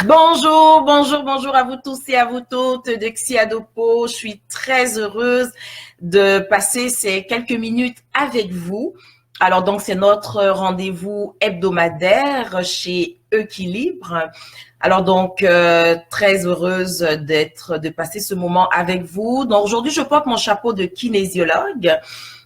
Bonjour, bonjour, bonjour à vous tous et à vous toutes de Xiadopo. Je suis très heureuse de passer ces quelques minutes avec vous. Alors donc, c'est notre rendez-vous hebdomadaire chez Equilibre. Alors donc, très heureuse de passer ce moment avec vous. Donc aujourd'hui, je porte mon chapeau de kinésiologue.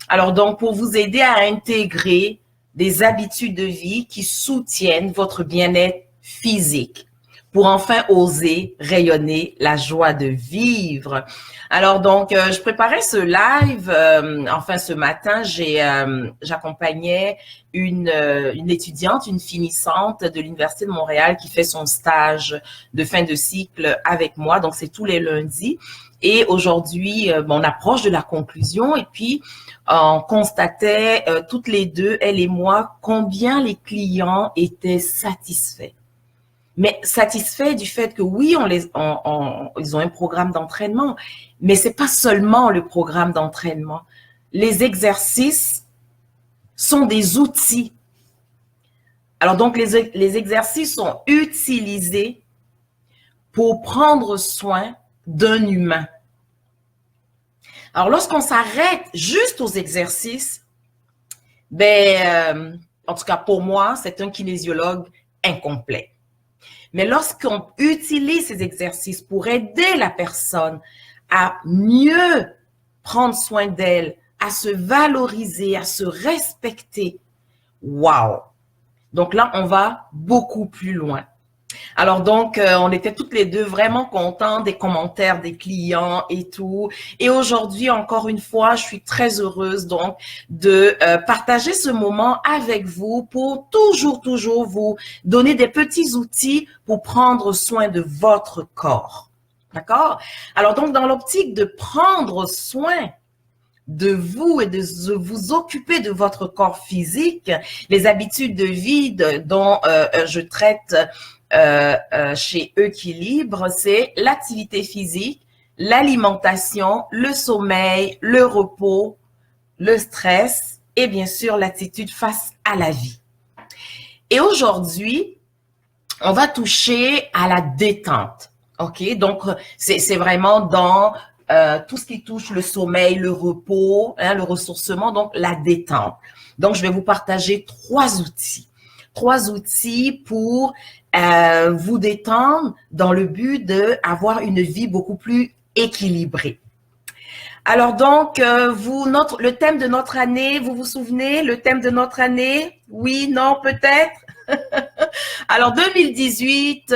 Alors donc, pour vous aider à intégrer des habitudes de vie qui soutiennent votre bien-être physique pour enfin oser rayonner la joie de vivre. Alors donc, je préparais ce live, enfin ce matin, j'accompagnais une étudiante, une finissante de l'Université de Montréal qui fait son stage de fin de cycle avec moi, donc c'est tous les lundis. Et aujourd'hui, on approche de la conclusion et puis on constatait toutes les deux, elle et moi, combien les clients étaient satisfaits. Mais satisfaits du fait que oui, ils ont un programme d'entraînement, mais c'est pas seulement le programme d'entraînement. Les exercices sont des outils. Alors donc, les exercices sont utilisés pour prendre soin d'un humain. Alors, lorsqu'on s'arrête juste aux exercices, en tout cas pour moi, c'est un kinésiologue incomplet. Mais lorsqu'on utilise ces exercices pour aider la personne à mieux prendre soin d'elle, à se valoriser, à se respecter, wow! Donc là, on va beaucoup plus loin. Alors donc, on était toutes les deux vraiment contents des commentaires des clients et tout. Et aujourd'hui, encore une fois, je suis très heureuse donc de partager ce moment avec vous pour toujours vous donner des petits outils pour prendre soin de votre corps. D'accord? Alors donc, dans l'optique de prendre soin de vous et de vous occuper de votre corps physique, les habitudes de vie dont je traite chez Equilibre, c'est l'activité physique, l'alimentation, le sommeil, le repos, le stress et bien sûr l'attitude face à la vie. Et aujourd'hui, on va toucher à la détente. OK? Donc, c'est vraiment dans tout ce qui touche le sommeil, le repos, le ressourcement, donc la détente. Donc, je vais vous partager trois outils. Trois outils pour vous détendre dans le but d'avoir une vie beaucoup plus équilibrée. Alors donc, le thème de notre année, vous vous souvenez, le thème de notre année? Oui, non, peut-être? Alors 2018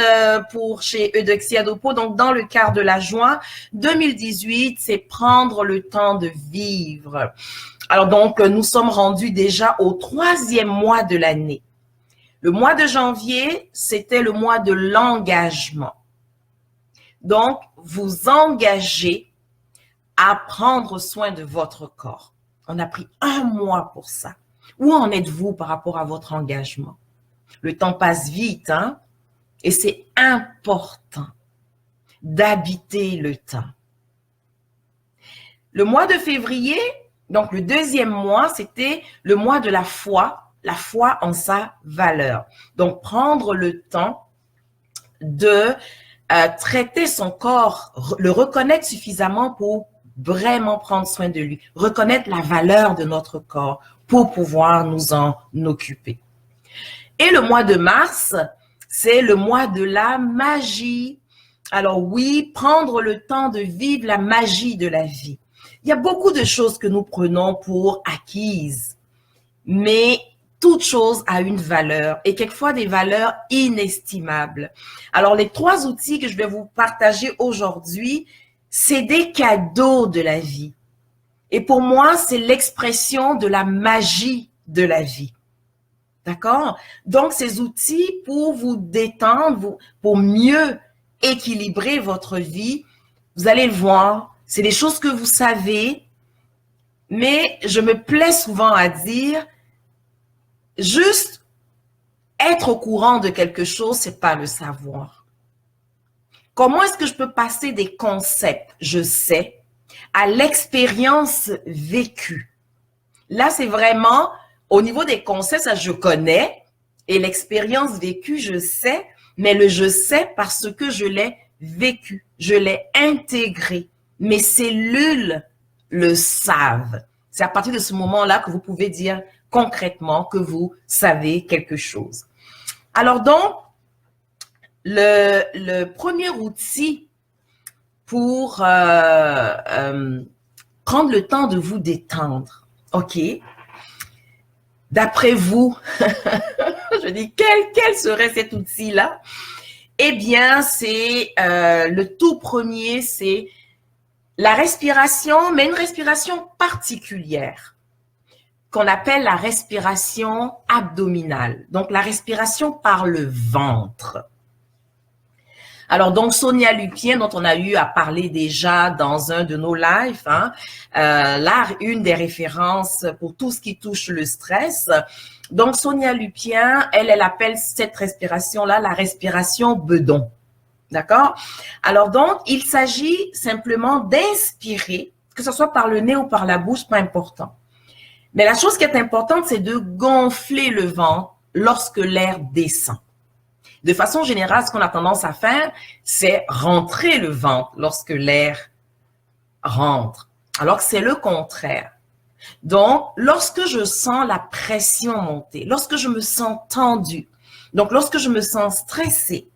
pour chez Eudoxiadopo, donc dans le quart de la juin, 2018, c'est prendre le temps de vivre. Alors donc, nous sommes rendus déjà au 3e mois de l'année. Le mois de janvier, c'était le mois de l'engagement. Donc, vous engagez à prendre soin de votre corps. On a pris 1 mois pour ça. Où en êtes-vous par rapport à votre engagement? Le temps passe vite, hein? Et c'est important d'habiter le temps. Le mois de février, donc le 2e mois, c'était le mois de la foi en sa valeur. Donc, prendre le temps de traiter son corps, le reconnaître suffisamment pour vraiment prendre soin de lui, reconnaître la valeur de notre corps pour pouvoir nous en occuper. Et le mois de mars, c'est le mois de la magie. Alors oui, prendre le temps de vivre la magie de la vie. Il y a beaucoup de choses que nous prenons pour acquises, mais toute chose a une valeur et quelquefois des valeurs inestimables. Alors les 3 outils que je vais vous partager aujourd'hui, c'est des cadeaux de la vie. Et pour moi, c'est l'expression de la magie de la vie. D'accord? Donc, ces outils pour vous détendre, pour mieux équilibrer votre vie, vous allez le voir, c'est des choses que vous savez, mais je me plais souvent à dire, juste être au courant de quelque chose, c'est pas le savoir. Comment est-ce que je peux passer des concepts, je sais, à l'expérience vécue? Là, c'est vraiment, au niveau des concepts, ça je connais, et l'expérience vécue, je sais, mais le je sais parce que je l'ai vécu, je l'ai intégré. Mes cellules le savent. C'est à partir de ce moment-là que vous pouvez dire concrètement que vous savez quelque chose. Alors donc, le premier outil pour prendre le temps de vous détendre, ok? D'après vous, je dis quel serait cet outil-là? Eh bien, c'est le tout premier, c'est la respiration, mais une respiration particulière qu'on appelle la respiration abdominale. Donc, la respiration par le ventre. Alors, donc, Sonia Lupien, dont on a eu à parler déjà dans un de nos lives, hein, là, une des références pour tout ce qui touche le stress. Donc, Sonia Lupien, elle appelle cette respiration-là la respiration bedon. D'accord? Alors, donc, il s'agit simplement d'inspirer, que ce soit par le nez ou par la bouche, pas important. Mais la chose qui est importante, c'est de gonfler le ventre lorsque l'air descend. De façon générale, ce qu'on a tendance à faire, c'est rentrer le ventre lorsque l'air rentre, alors que c'est le contraire. Donc, lorsque je sens la pression monter, lorsque je me sens tendue, donc lorsque je me sens stressée,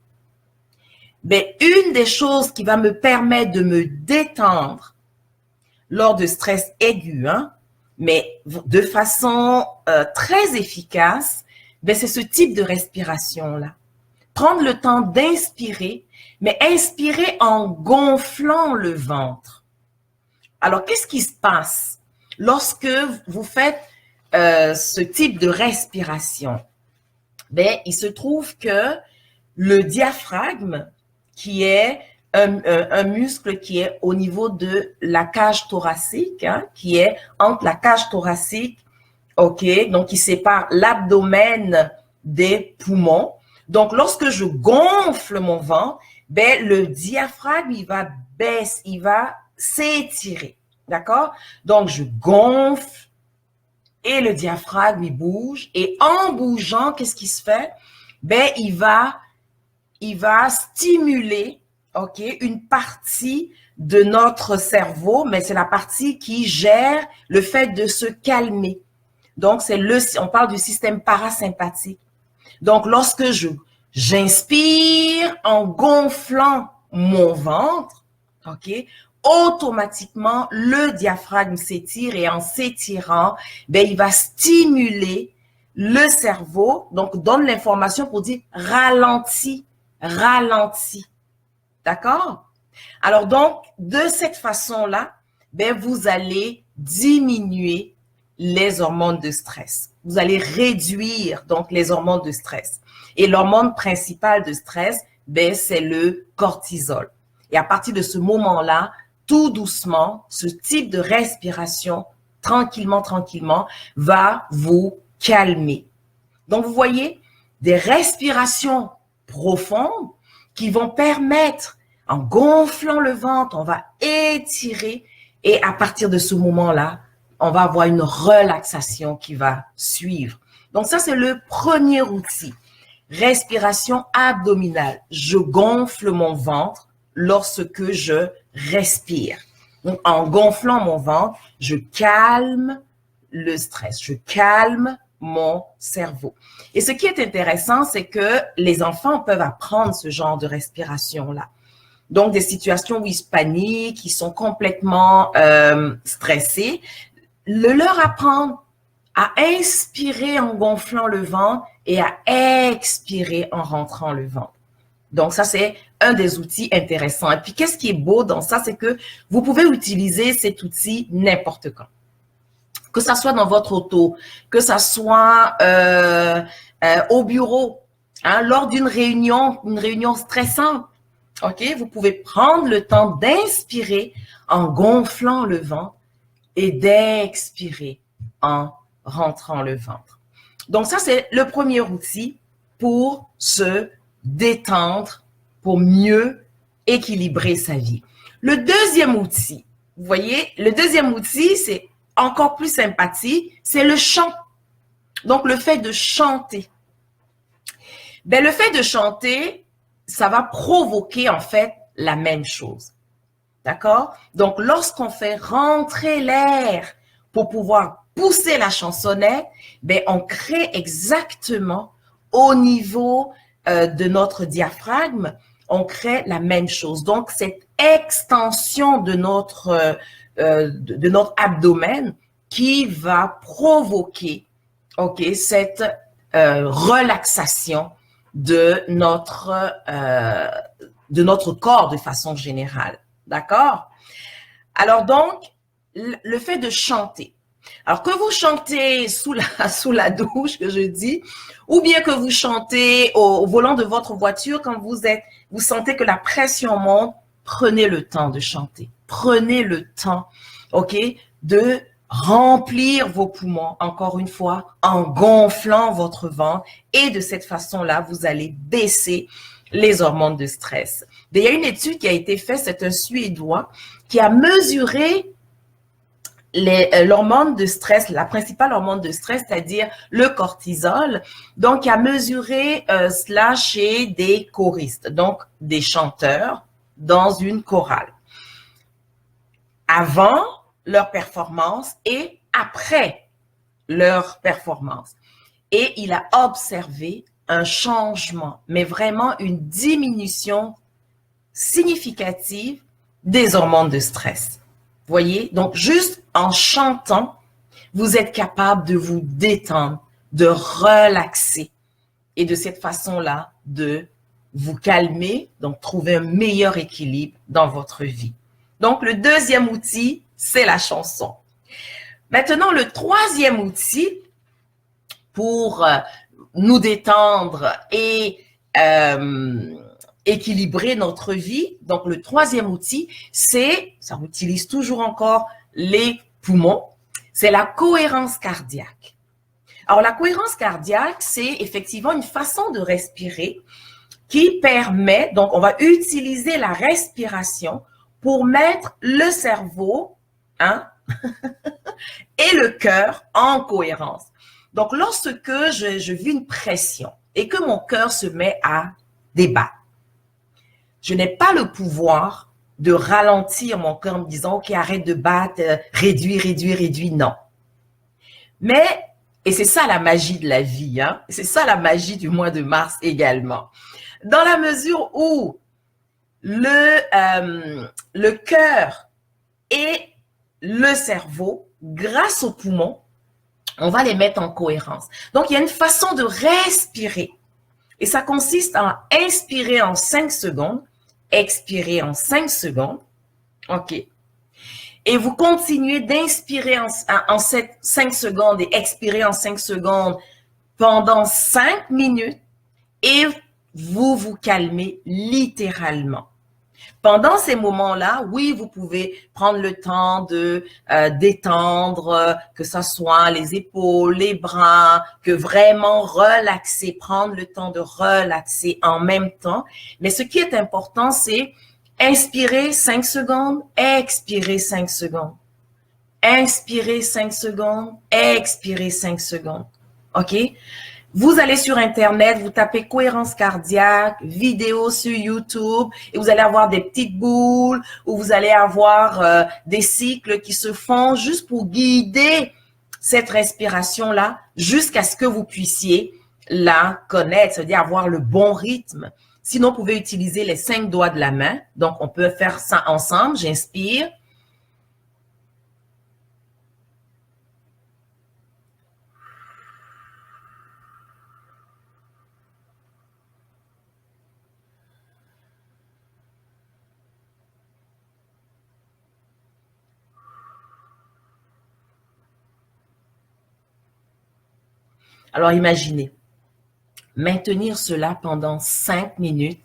ben, une des choses qui va me permettre de me détendre lors de stress aigu, hein, mais de façon très efficace, ben, c'est ce type de respiration-là. Prendre le temps d'inspirer, mais inspirer en gonflant le ventre. Alors, qu'est-ce qui se passe lorsque vous faites ce type de respiration? Ben, il se trouve que le diaphragme, qui est un muscle qui est au niveau de la cage thoracique, hein, qui est entre la cage thoracique, ok, donc qui sépare l'abdomen des poumons. Donc, lorsque je gonfle mon ventre, ben, le diaphragme, il va baisser, il va s'étirer. D'accord? Donc, je gonfle et le diaphragme, il bouge. Et en bougeant, qu'est-ce qui se fait? Ben, il va stimuler, ok, une partie de notre cerveau, mais c'est la partie qui gère le fait de se calmer. Donc, on parle du système parasympathique. Donc, lorsque j'inspire en gonflant mon ventre, ok, automatiquement, le diaphragme s'étire et en s'étirant, ben, il va stimuler le cerveau, donc donne l'information pour dire ralentis, ralentis. D'accord? Alors donc, de cette façon-là, ben, vous allez diminuer les hormones de stress. Vous allez réduire donc les hormones de stress. Et l'hormone principale de stress, ben, c'est le cortisol. Et à partir de ce moment-là, tout doucement, ce type de respiration, tranquillement, va vous calmer. Donc, vous voyez, des respirations profondes qui vont permettre, en gonflant le ventre, on va étirer et à partir de ce moment-là, on va avoir une relaxation qui va suivre. Donc, ça, c'est le premier outil. Respiration abdominale. Je gonfle mon ventre lorsque je respire. Donc, en gonflant mon ventre, je calme le stress, je calme mon cerveau. Et ce qui est intéressant, c'est que les enfants peuvent apprendre ce genre de respiration-là. Donc, des situations où ils paniquent, ils sont complètement stressés, leur apprendre à inspirer en gonflant le ventre et à expirer en rentrant le ventre. Donc, ça, c'est un des outils intéressants. Et puis, qu'est-ce qui est beau dans ça, c'est que vous pouvez utiliser cet outil n'importe quand. Que ça soit dans votre auto, que ça soit au bureau, hein, lors d'une réunion stressante. OK? Vous pouvez prendre le temps d'inspirer en gonflant le ventre et d'expirer en rentrant le ventre. Donc, ça, c'est le premier outil pour se détendre, pour mieux équilibrer sa vie. Le deuxième outil, vous voyez, le deuxième outil, c'est encore plus sympathique, c'est le chant. Donc, le fait de chanter. Ben, le fait de chanter, ça va provoquer en fait la même chose. D'accord? Donc, lorsqu'on fait rentrer l'air pour pouvoir pousser la chansonnette, ben, on crée exactement au niveau de notre diaphragme, on crée la même chose. Donc, cette extension de notre abdomen qui va provoquer, OK, cette relaxation de notre corps de façon générale. D'accord? Alors donc, le fait de chanter. Alors que vous chantez sous la douche, que je dis, ou bien que vous chantez au volant de votre voiture quand vous sentez que la pression monte, prenez le temps de chanter. Prenez le temps, OK, de remplir vos poumons, encore une fois, en gonflant votre ventre. Et de cette façon-là, vous allez baisser les hormones de stress. Il y a une étude qui a été faite, c'est un Suédois qui a mesuré l'hormone de stress, la principale hormone de stress, c'est-à-dire le cortisol. Donc, il a mesuré cela chez des choristes, donc des chanteurs dans une chorale. Avant leur performance et après leur performance. Et il a observé un changement, mais vraiment une diminution significative des hormones de stress. Voyez? Donc, juste en chantant, vous êtes capable de vous détendre, de relaxer et de cette façon-là, de vous calmer, donc trouver un meilleur équilibre dans votre vie. Donc, le deuxième outil, c'est la chanson. Maintenant, le troisième outil pour nous détendre et équilibrer notre vie. Donc, le troisième outil, ça utilise toujours encore les poumons, c'est la cohérence cardiaque. Alors, la cohérence cardiaque, c'est effectivement une façon de respirer qui permet, donc on va utiliser la respiration pour mettre le cerveau et le cœur en cohérence. Donc, lorsque je vis une pression et que mon cœur se met à débattre, je n'ai pas le pouvoir de ralentir mon cœur en me disant « Ok, arrête de battre, réduis, non. » Mais, et c'est ça la magie de la vie, c'est ça la magie du mois de mars également. Dans la mesure où le cœur et le cerveau, grâce aux poumons, on va les mettre en cohérence. Donc, il y a une façon de respirer. Et ça consiste à inspirer en 5 secondes, expirer en 5 secondes. OK. Et vous continuez d'inspirer en 5 secondes et expirer en 5 secondes pendant 5 minutes et vous vous calmez littéralement. Pendant ces moments-là, oui, vous pouvez prendre le temps de détendre, que ce soit les épaules, les bras, que vraiment relaxer, prendre le temps de relaxer en même temps. Mais ce qui est important, c'est inspirer 5 secondes, expirer 5 secondes. Inspirer 5 secondes, expirer 5 secondes. OK? Vous allez sur Internet, vous tapez cohérence cardiaque, vidéo sur YouTube et vous allez avoir des petites boules ou vous allez avoir des cycles qui se font juste pour guider cette respiration-là jusqu'à ce que vous puissiez la connaître, c'est-à-dire avoir le bon rythme. Sinon, vous pouvez utiliser les 5 doigts de la main. Donc, on peut faire ça ensemble. J'inspire. Alors, imaginez, maintenir cela pendant 5 minutes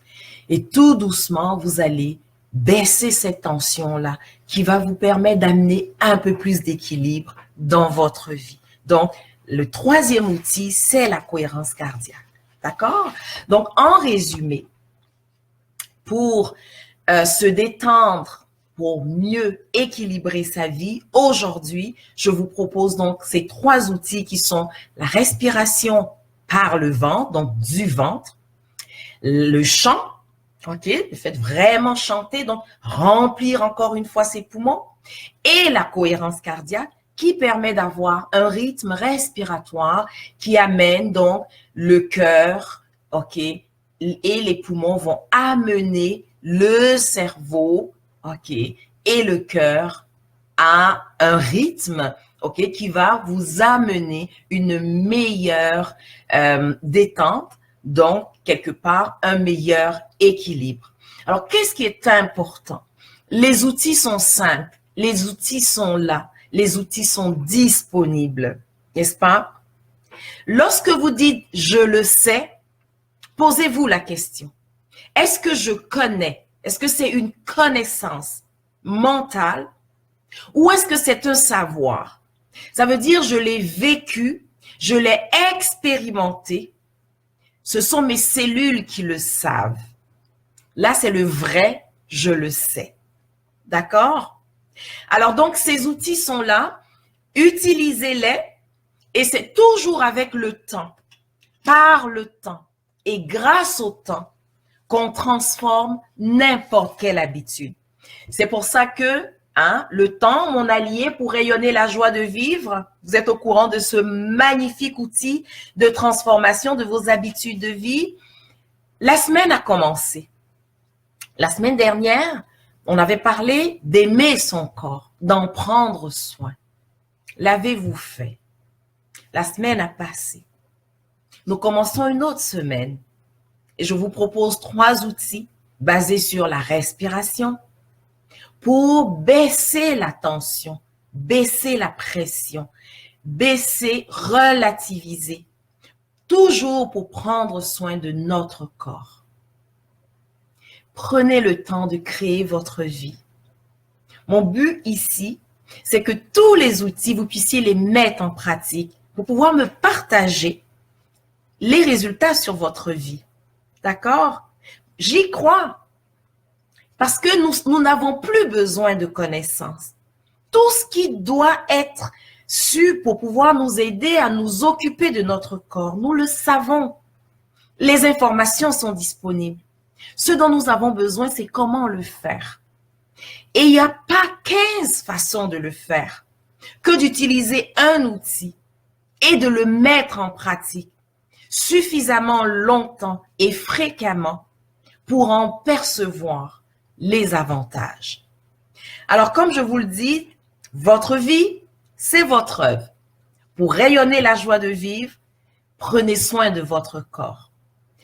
et tout doucement, vous allez baisser cette tension-là qui va vous permettre d'amener un peu plus d'équilibre dans votre vie. Donc, le troisième outil, c'est la cohérence cardiaque. D'accord? Donc, en résumé, pour se détendre, pour mieux équilibrer sa vie, aujourd'hui, je vous propose donc ces 3 outils qui sont la respiration par le ventre, donc du ventre, le chant OK? Le fait de vraiment chanter, donc remplir encore une fois ses poumons. Et la cohérence cardiaque qui permet d'avoir un rythme respiratoire qui amène donc le cœur, OK? Et les poumons vont amener le cerveau, OK? Et le cœur à un rythme, OK? Qui va vous amener une meilleure détente, donc quelque part un meilleur équilibre. Alors, qu'est-ce qui est important? Les outils sont simples, les outils sont là, les outils sont disponibles, n'est-ce pas? Lorsque vous dites « je le sais », posez-vous la question. Est-ce que je connais? Est-ce que c'est une connaissance mentale ou est-ce que c'est un savoir? Ça veut dire je l'ai vécu, je l'ai expérimenté. Ce sont mes cellules qui le savent. Là, c'est le vrai « je le sais ». D'accord? Alors donc, ces outils sont là. Utilisez-les et c'est toujours avec le temps, par le temps et grâce au temps qu'on transforme n'importe quelle habitude. C'est pour ça que le temps, mon allié pour rayonner la joie de vivre, vous êtes au courant de ce magnifique outil de transformation de vos habitudes de vie. La semaine a commencé. La semaine dernière, on avait parlé d'aimer son corps, d'en prendre soin. L'avez-vous fait? La semaine a passé. Nous commençons une autre semaine et je vous propose 3 outils basés sur la respiration pour baisser la tension, baisser la pression, baisser, relativiser, toujours pour prendre soin de notre corps. Prenez le temps de créer votre vie. Mon but ici, c'est que tous les outils, vous puissiez les mettre en pratique pour pouvoir me partager les résultats sur votre vie. D'accord? J'y crois. Parce que nous n'avons plus besoin de connaissances. Tout ce qui doit être su pour pouvoir nous aider à nous occuper de notre corps, nous le savons. Les informations sont disponibles. Ce dont nous avons besoin, c'est comment le faire. Et il n'y a pas 15 façons de le faire que d'utiliser un outil et de le mettre en pratique suffisamment longtemps et fréquemment pour en percevoir les avantages. Alors, comme je vous le dis, votre vie, c'est votre œuvre. Pour rayonner la joie de vivre, prenez soin de votre corps.